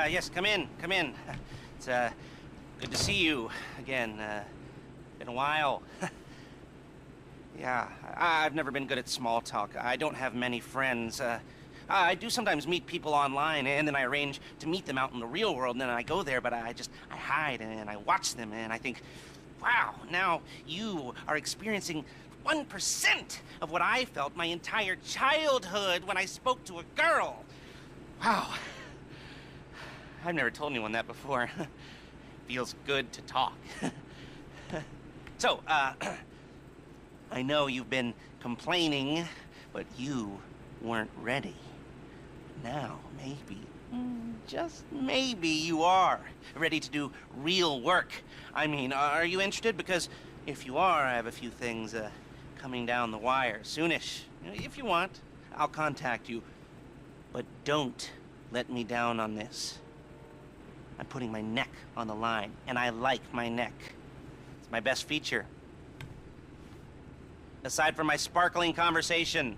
Yes, come in, come in. It's, good to see you again. Been a while. Yeah, I've never been good at small talk. I don't have many friends. I do sometimes meet people online, and then I arrange to meet them out in the real world, and then I go there, but I hide, and I watch them, and I think, wow, now you are experiencing 1% of what I felt my entire childhood when I spoke to a girl. Wow. I've never told anyone that before. Feels good to talk. So, I know you've been complaining, but you weren't ready. Now, maybe, just maybe you are ready to do real work. I mean, are you interested? Because if you are, I have a few things coming down the wire soonish. If you want, I'll contact you. But don't let me down on this. I'm putting my neck on the line, and I like my neck. It's my best feature. Aside from my sparkling conversation.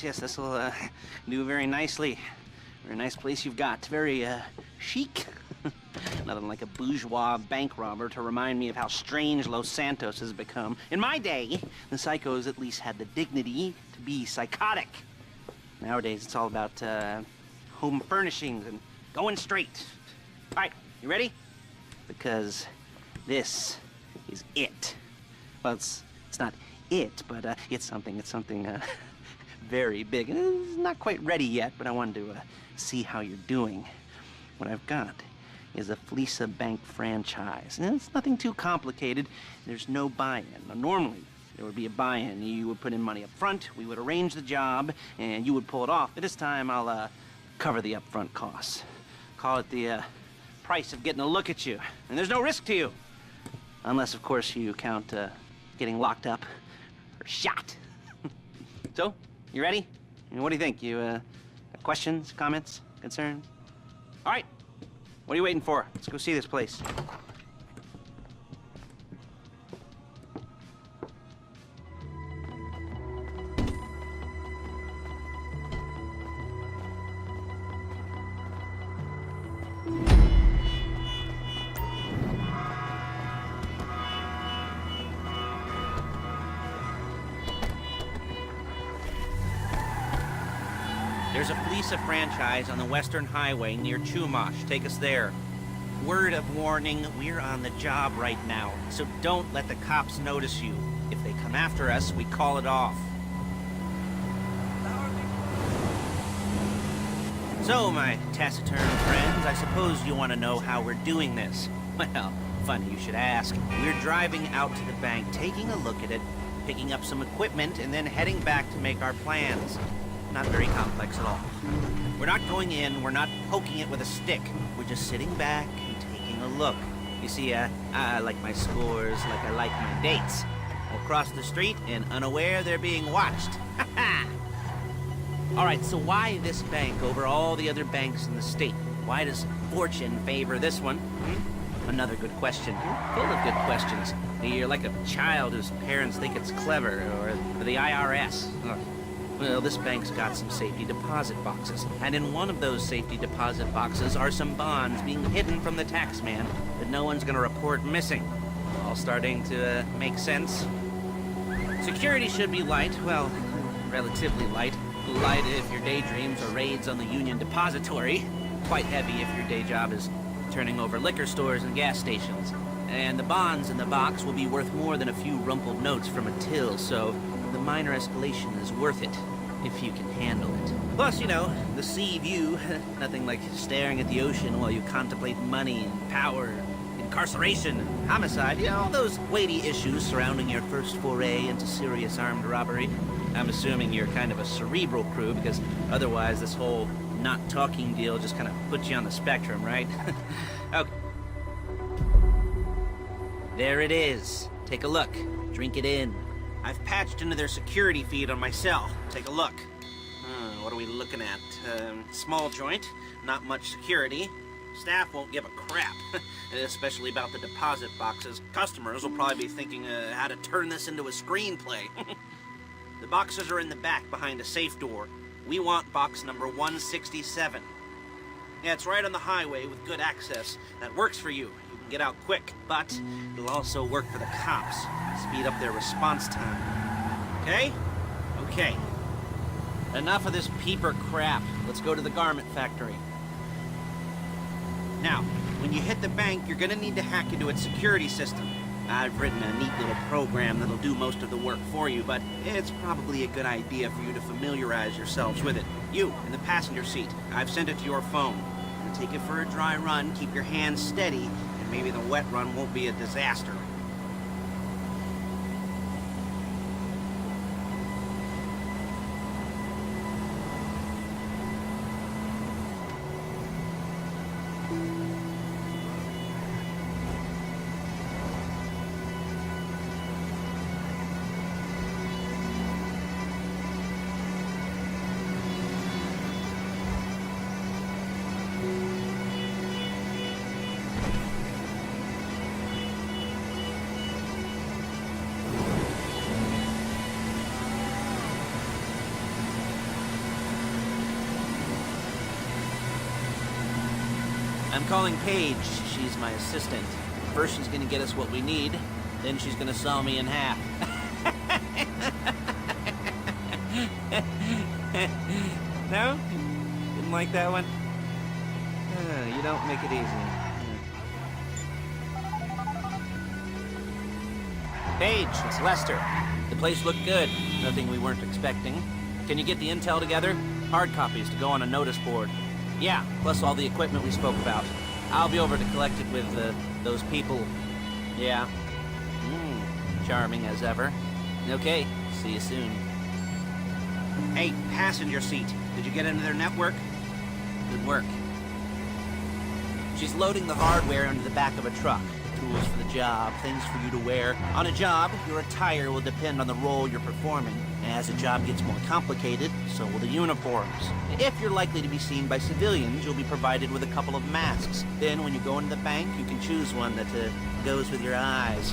Yes, this will do very nicely. Very nice place you've got. Very chic. Nothing like a bourgeois bank robber to remind me of how strange Los Santos has become. In my day, the psychos at least had the dignity to be psychotic. Nowadays, it's all about home furnishings and going straight. All right, you ready? Because this is it. Well, it's not it, but it's something very big. It's not quite ready yet, but I wanted to see how you're doing. What I've got is a Fleeca bank franchise. And it's nothing too complicated. There's no buy-in. Now, normally, there would be a buy-in. You would put in money up front, we would arrange the job, and you would pull it off. But this time, I'll cover the upfront costs. Call it the price of getting a look at you. And there's no risk to you. Unless, of course, you count getting locked up or shot. So, you ready? What do you think? You got questions, comments, concerns? All right. What are you waiting for? Let's go see this place. There's a Fleeca franchise on the Western Highway near Chumash. Take us there. Word of warning, we're on the job right now, so don't let the cops notice you. If they come after us, we call it off. So, my taciturn friends, I suppose you want to know how we're doing this. Well, funny you should ask. We're driving out to the bank, taking a look at it, picking up some equipment, and then heading back to make our plans. Not very complex at all. We're not going in, we're not poking it with a stick. We're just sitting back and taking a look. You see, I like my scores like I like my dates. I'll cross the street and unaware they're being watched. All right, so why this bank over all the other banks in the state? Why does fortune favor this one? Another good question. Full of good questions. You're like a child whose parents think it's clever, or the IRS. Ugh. Well, this bank's got some safety deposit boxes, and in one of those safety deposit boxes are some bonds being hidden from the tax man that no one's gonna report missing. All starting to make sense. Security should be light, well, relatively light. Light if your daydreams are raids on the Union Depository. Quite heavy if your day job is turning over liquor stores and gas stations. And the bonds in the box will be worth more than a few rumpled notes from a till, so the minor escalation is worth it, if you can handle it. Plus, you know, the sea view, nothing like staring at the ocean while you contemplate money and power, incarceration, homicide, you know, all those weighty issues surrounding your first foray into serious armed robbery. I'm assuming you're kind of a cerebral crew, because otherwise this whole not talking deal just kind of puts you on the spectrum, right? Okay. There it is. Take a look. Drink it in. I've patched into their security feed on my cell. Take a look. What are we looking at? Small joint, not much security. Staff won't give a crap, especially about the deposit boxes. Customers will probably be thinking how to turn this into a screenplay. The boxes are in the back behind a safe door. We want box number 167. Yeah, it's right on the highway with good access. That works for you. You can get out quick, but it'll also work for the cops. Speed up their response time. Okay? Okay. Enough of this peeper crap. Let's go to the garment factory. Now, when you hit the bank, you're gonna need to hack into its security system. I've written a neat little program that'll do most of the work for you, but it's probably a good idea for you to familiarize yourselves with it. You, in the passenger seat, I've sent it to your phone. Take it for a dry run, keep your hands steady, and maybe the wet run won't be a disaster. I'm calling Paige. She's my assistant. First she's gonna get us what we need, then she's gonna saw me in half. No? Didn't like that one? You don't make it easy. Paige, it's Lester. The place looked good. Nothing we weren't expecting. Can you get the intel together? Hard copies to go on a notice board. Yeah, plus all the equipment we spoke about. I'll be over to collect it with, those people. Yeah. Charming as ever. Okay, see you soon. Hey, passenger seat. Did you get into their network? Good work. She's loading the hardware into the back of a truck. Tools for the job, things for you to wear. On a job, your attire will depend on the role you're performing. As the job gets more complicated, so will the uniforms. If you're likely to be seen by civilians, you'll be provided with a couple of masks. Then when you go into the bank, you can choose one that goes with your eyes.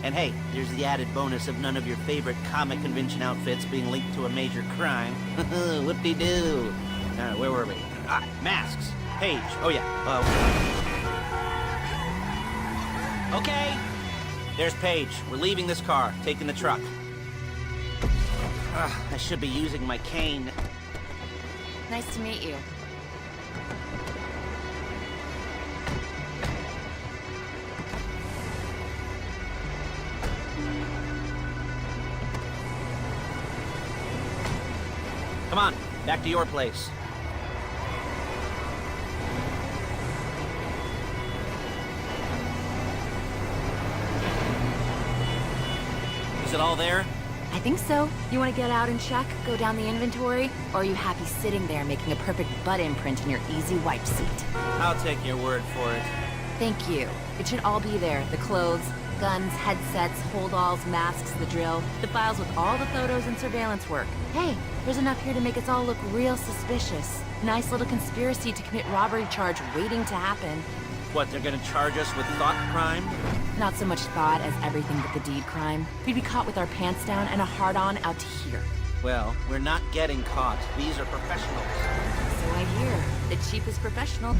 And hey, there's the added bonus of none of your favorite comic convention outfits being linked to a major crime. Whoop-de-doo. Where were we? Masks. Paige. Oh yeah. Okay. There's Paige. We're leaving this car, taking the truck. I should be using my cane. Nice to meet you. Come on, back to your place. Is it all there? I think so. You want to get out and check? Go down the inventory? Or are you happy sitting there making a perfect butt imprint in your easy wipe seat? I'll take your word for it. Thank you. It should all be there. The clothes, guns, headsets, holdalls, masks, the drill. The files with all the photos and surveillance work. Hey, there's enough here to make us all look real suspicious. Nice little conspiracy to commit robbery charge waiting to happen. What, they're gonna charge us with thought crime? Not so much thought as everything but the deed crime. We'd be caught with our pants down and a hard-on out to here. Well, we're not getting caught. These are professionals. So I hear. The cheapest professional.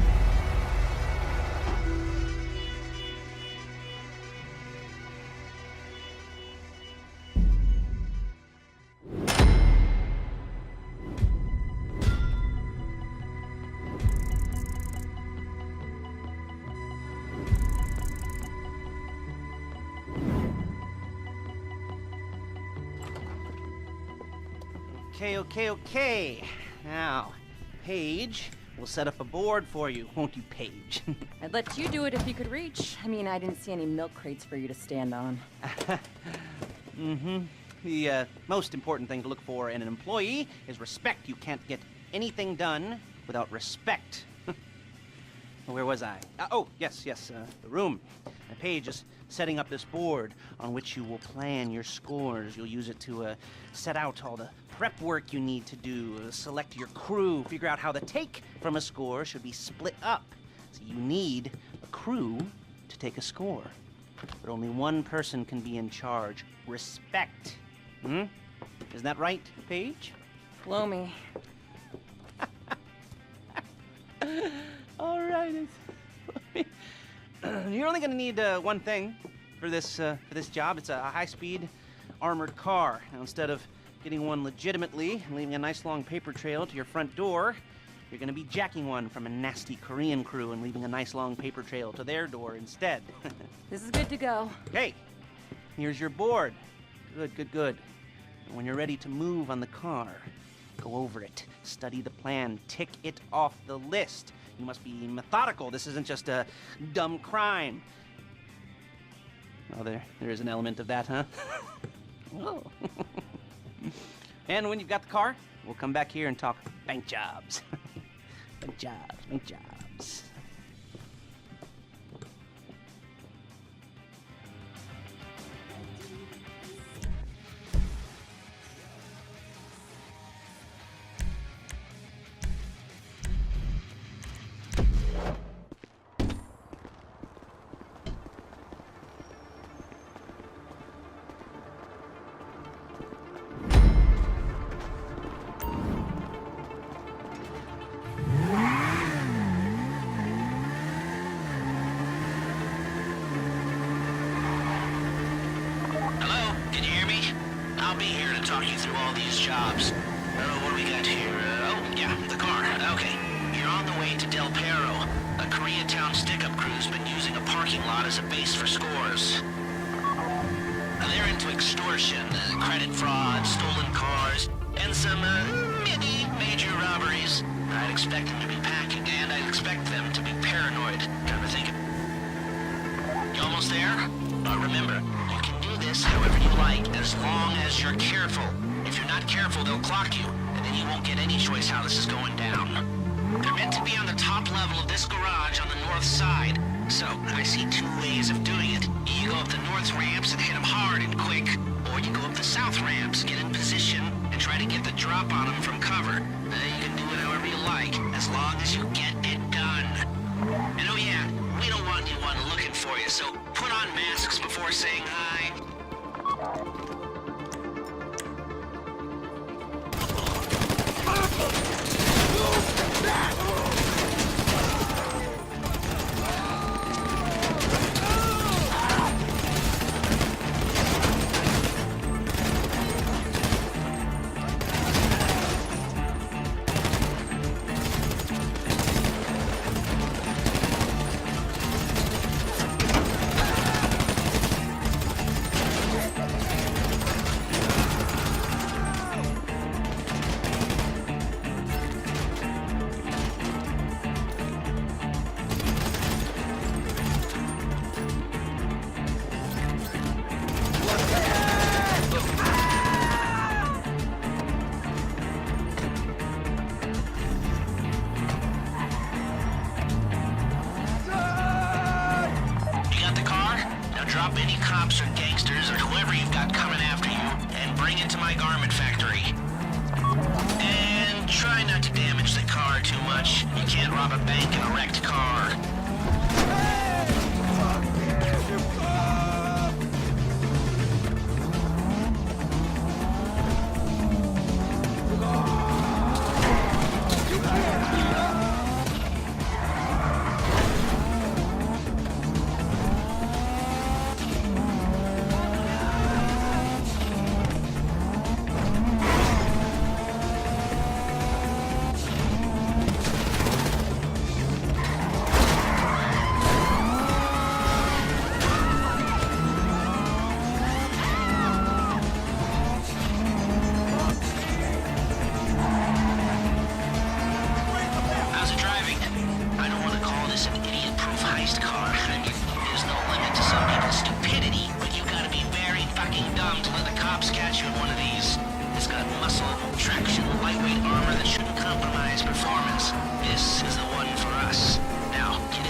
Okay. Now, Paige, we'll set up a board for you, won't you, Paige? I'd let you do it if you could reach. I mean, I didn't see any milk crates for you to stand on. The most important thing to look for in an employee is respect. You can't get anything done without respect. Where was I? Oh, yes, the room. Paige is setting up this board on which you will plan your scores. You'll use it to set out all the prep work you need to do, select your crew, figure out how the take from a score should be split up. So you need a crew to take a score. But only one person can be in charge. Respect. Isn't that right, Paige? Blow me. All right. You're only going to need one thing for this job. It's a high-speed armored car. Now, instead of getting one legitimately and leaving a nice long paper trail to your front door, you're going to be jacking one from a nasty Korean crew and leaving a nice long paper trail to their door instead. This is good to go. Okay, here's your board. Good. And when you're ready to move on the car, go over it, study the plan, tick it off the list. You must be methodical. This isn't just a dumb crime. Oh, there is an element of that, huh? Oh. And when you've got the car, we'll come back here and talk bank jobs. Bank jobs. I'll be here to talk you through all these jobs. What do we got here? The car. Okay. You're on the way to Del Perro. A Koreatown stick-up crew's been using a parking lot as a base for scores. They're into extortion, credit fraud, stolen cars, and some, major robberies. I'd expect them to be packing, and I'd expect them to be paranoid. Come to think of... You almost there? Remember, you can do this however you like, as long as you're careful. If you're not careful, they'll clock you, and then you won't get any choice how this is going down. They're meant to be on the top level of this garage on the north side. So, I see two ways of doing it. You go up the north ramps and hit them hard and quick, or you go up the south ramps, get in position, and try to get the drop on them from cover. You can do it however you like, as long as you get it done. And oh yeah, we don't want anyone looking for you, so put on masks before saying hi. Drop any cops or gangsters or whoever you've got coming after you and bring it to my garment factory. And try not to damage the car too much. You can't rob a bank in a wrecked car. Heist car. I mean, there's no limit to some people's stupidity, but you gotta be very fucking dumb to let the cops catch you in one of these. It's got muscle, traction, lightweight armor that shouldn't compromise performance. This is the one for us. Now, get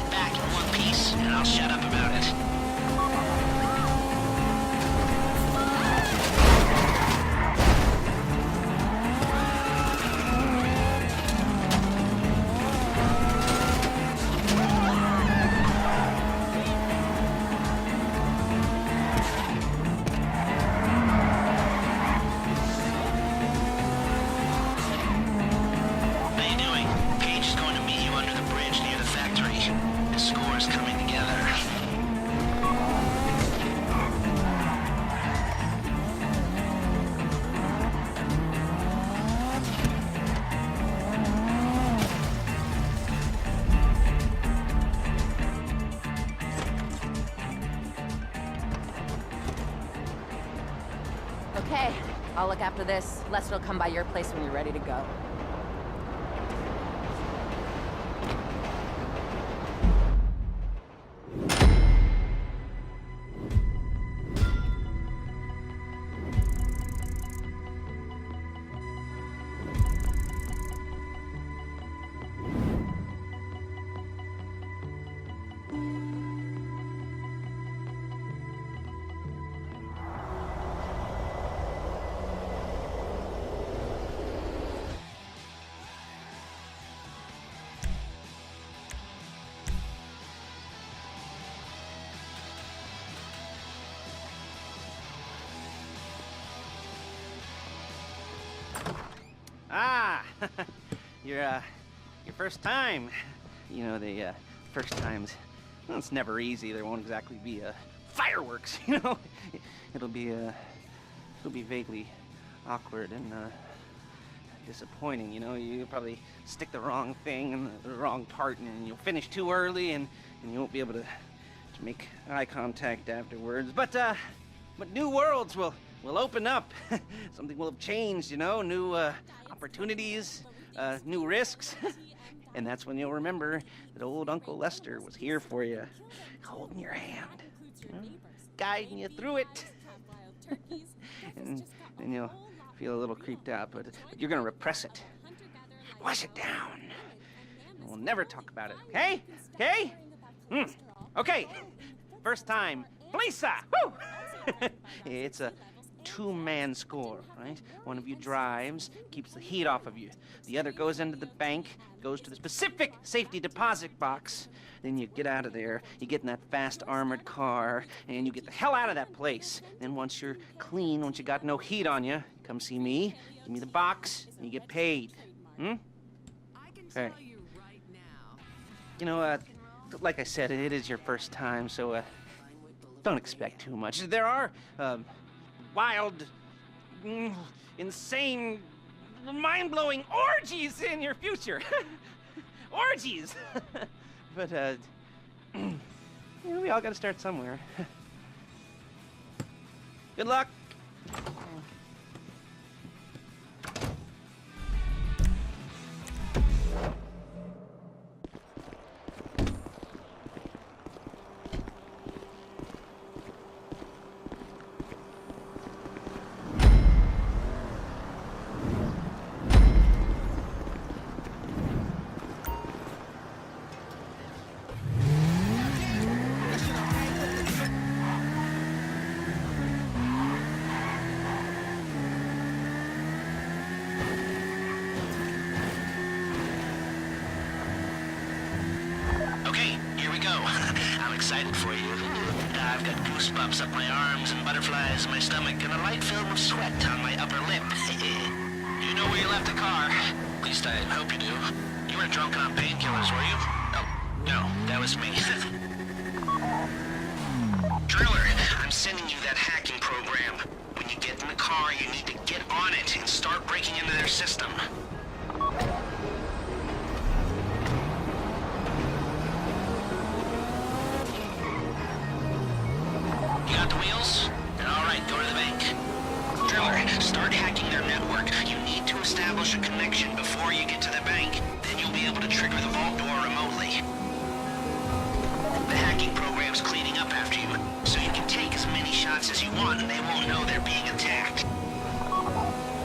I'll look after this. Lester will come by your place when you're ready to go. Ah, your first time. You know, the first times, well, it's never easy. There won't exactly be fireworks, you know. It'll be vaguely awkward and disappointing, you know. You probably stick the wrong thing in the wrong part, and you'll finish too early, and you won't be able to make eye contact afterwards. But new worlds will open up. Something will have changed, you know. New opportunities, new risks. And that's when you'll remember that old Uncle Lester was here for you, holding your hand, you know, guiding you through it. And then you'll feel a little creeped out, but you're gonna repress it. Wash it down. And we'll never talk about it, okay? Okay? Okay. First time, Fleeca! Woo! It's a two-man score, right? One of you drives, keeps the heat off of you. The other goes into the bank, goes to the specific safety deposit box. Then you get out of there, you get in that fast armored car, and you get the hell out of that place. Then once you're clean, once you got no heat on you, come see me, give me the box, and you get paid. Okay. You know, like I said, it is your first time, so don't expect too much. There are wild, insane, mind-blowing orgies in your future. Orgies! But, you know, we all gotta start somewhere. Good luck! I'm excited for you. I've got goosebumps up my arms and butterflies in my stomach and a light film of sweat on my upper lip. You know where you left the car? At least I hope you do. You weren't drunk on painkillers, were you? Oh, no, that was me. Driller, I'm sending you that hacking program. When you get in the car, you need to get on it and start breaking into their system. Start hacking their network. You need to establish a connection before you get to the bank. Then you'll be able to trigger the vault door remotely. The hacking program's cleaning up after you, so you can take as many shots as you want and they won't know they're being attacked.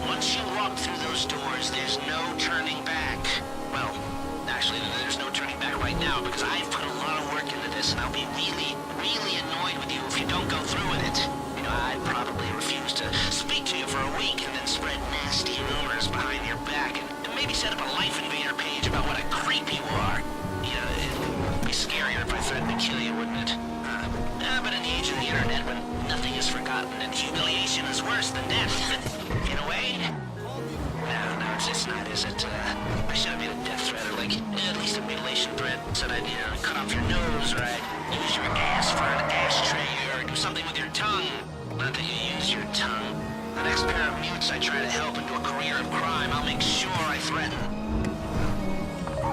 Once you walk through those doors, there's no turning back. Well, actually, there's no turning back right now because I've put a lot of work into this and I'll be really, really annoyed with you if you don't go through with it. You know, I'd probably refuse to speak to you for a week and then spread nasty rumors behind your back and maybe set up a Life Invader page about what a creep you are. You know, it'd be scarier if I threatened to kill you, wouldn't it? But in the age of the internet, when nothing is forgotten and humiliation is worse than death, in a way. No, it's not, is it? I should have made a death threat or like at least a mutilation threat. Said I'd cut off your nose or I'd use your ass for an ashtray or do something with your tongue. Not that you use your tongue. The next pair of mutes I try to help into a career of crime, I'll make sure I threaten.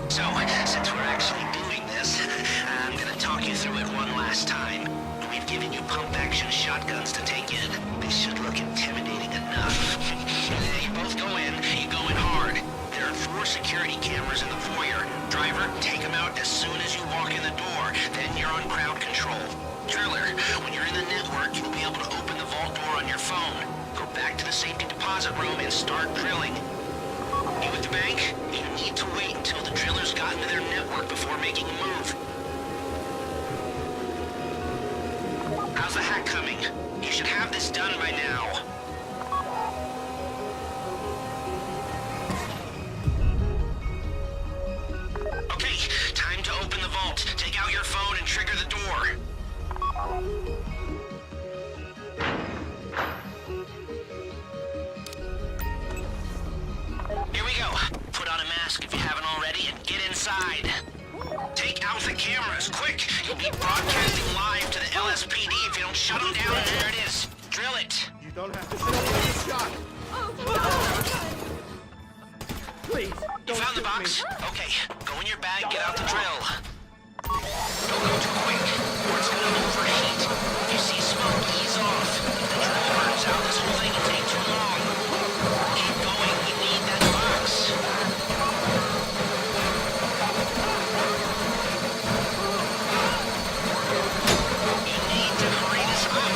So, since we're actually doing this, I'm gonna talk you through it one last time. We've given you pump-action shotguns to take in. They should look intimidating enough. start, you'll be able to open the vault door on your phone. Go back to the safety deposit room and start drilling. You at the bank? You need to wait until the drillers got into their network before making a move. How's the hack coming? You should have this done by now. Okay, time to open the vault. Take out your phone and trigger the door. Here we go. Put on a mask if you haven't already and get inside. Take out the cameras, quick! You'll be broadcasting live to the LSPD if you don't shut them down. There it is. Drill it. You don't have to sit up with this shot. Please, You don't found the shoot box? me. Okay, go in your bag, get out the drill. Don't go too quick, or it's gonna overheat. If you see smoke, ease off. If the drill burns out, this whole thing will take too long. Keep going, we need that box. You need to hurry this up.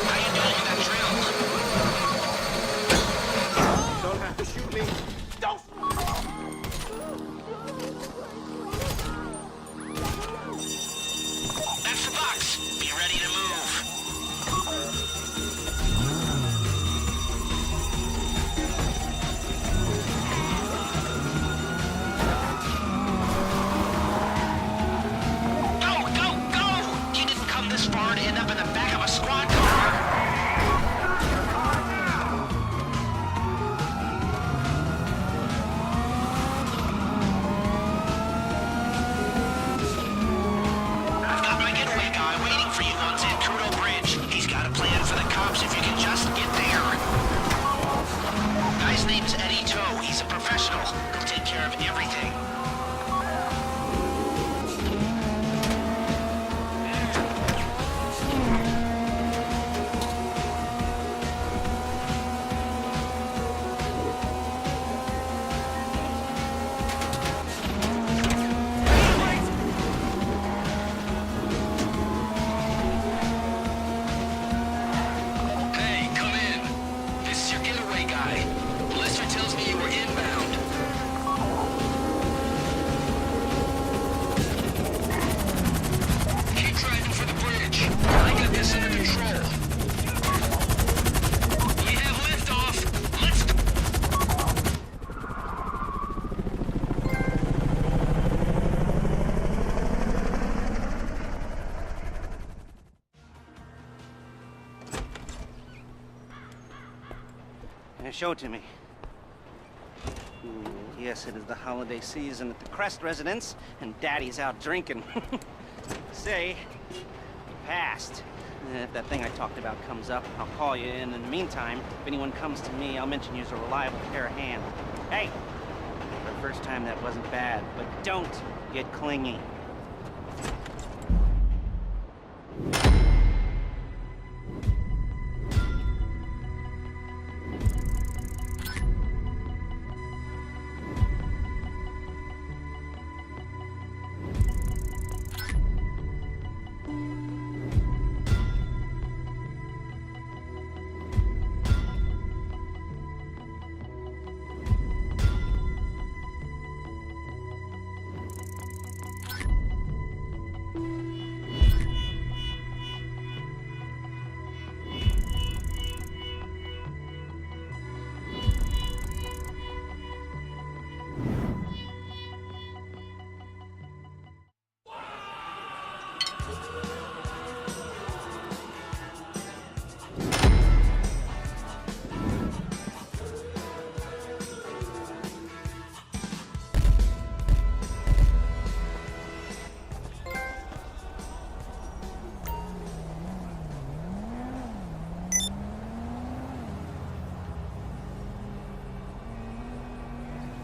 How you doing with that drill? You don't have to shoot me. Don't! That's the box. Be ready to move. Go, go, go! You didn't come this far to end up in the back of a squad car. I've got my getaway guy waiting for you on Zancudo Bridge. He's got a plan for the cops if you can just get there. Guy's name's Eddie Toe. He's a professional. He'll take care of everything. Hey, come in. This is your getaway guy. Lester tells me you were inbound. Keep driving for the bridge. I got this under control. We have liftoff. Let's go. Show it to me. Yes, it is the holiday season at the Crest residence, and Daddy's out drinking. Say, you passed. If that thing I talked about comes up, I'll call you, and in the meantime, if anyone comes to me, I'll mention you as a reliable pair of hands. Hey, for the first time that wasn't bad, but don't get clingy.